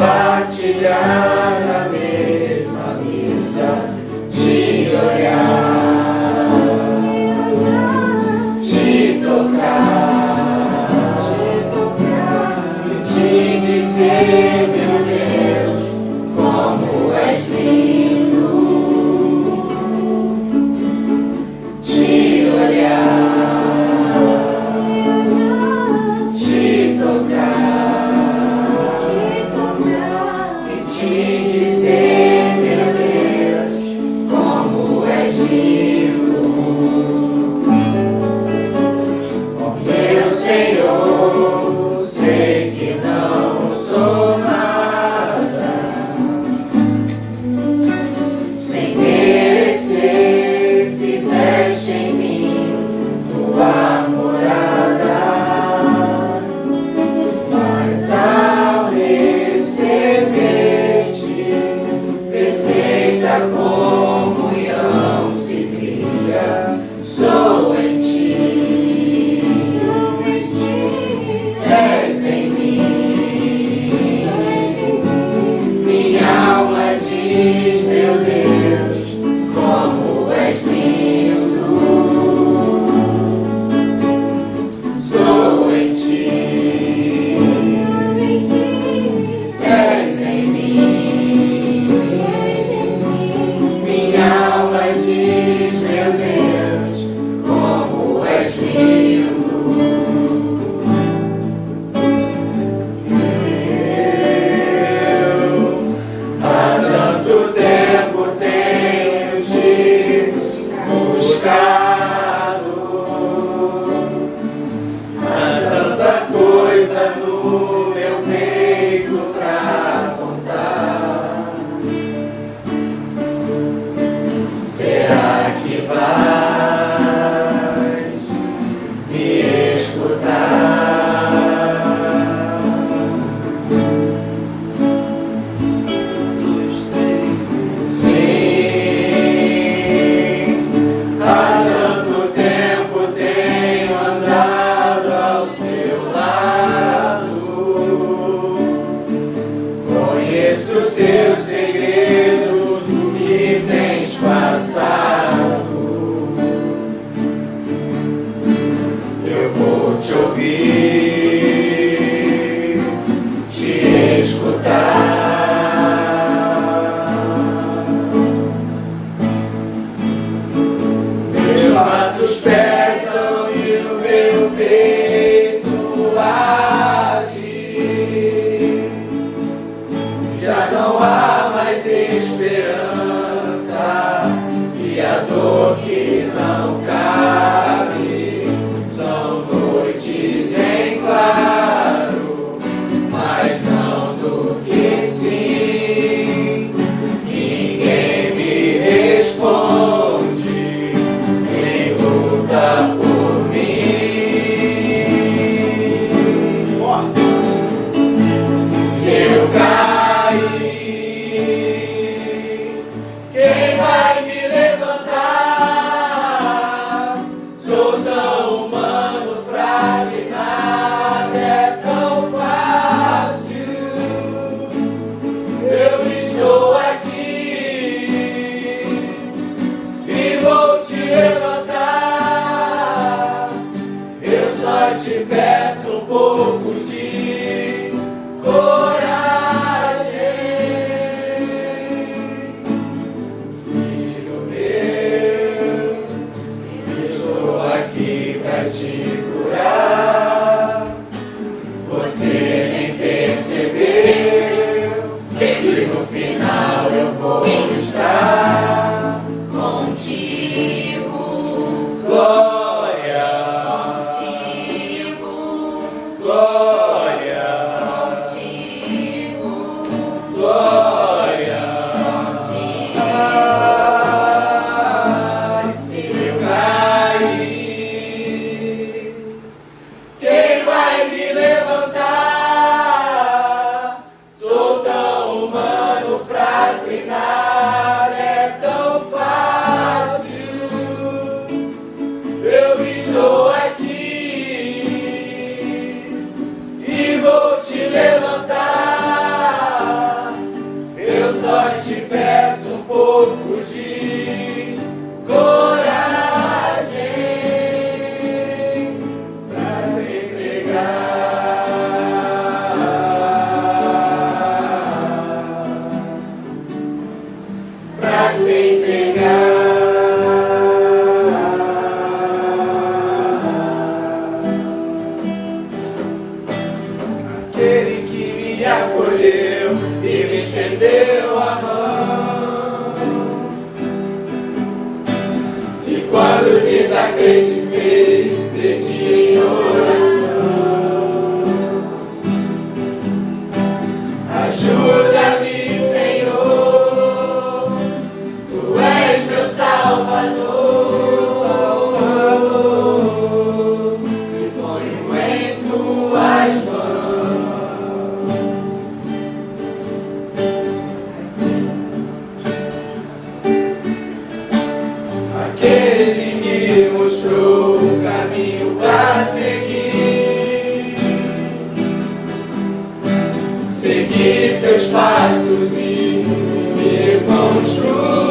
compartilhar a mesma mesa, te olhar, te tocar, e te dizer, meu Deus, como és lindo, te olhar, te tocar, e te dizer, meu Deus, como és lindo. Oh, meu Senhor, sei que não sou nada, sem merecer, fizeste em mim tua morada. Mas ao receber-te, perfeita comunhão se cria, sou em ti, és em mim. Minha alma diz, meu Deus, como és lindo, sou em ti, és em mim. Minha alma diz, meu Deus, como és lindo. Eu há tanto tempo tenho te buscado, há tanta coisa no meu peito pra contar. Será que vais me escutar? Sim, há tanto tempo tenho andado ao seu lado. Conheço os teus segredos, o que tens passado. Eu vou te ouvir, te escutar. Meus passos pesam e o meu peito arde. Já não há mais esperança e a dor que não cabe. São noites em claro, mas não do que sim. Ninguém me responde, quem luta por mim. Se eu cair, quem vai me levantar? Ajuda-me, Senhor, Tu és meu Salvador, me ponho em Tuas mãos. Aquele que mostrou o caminho para seguir, segui seus passos e me reconstruir.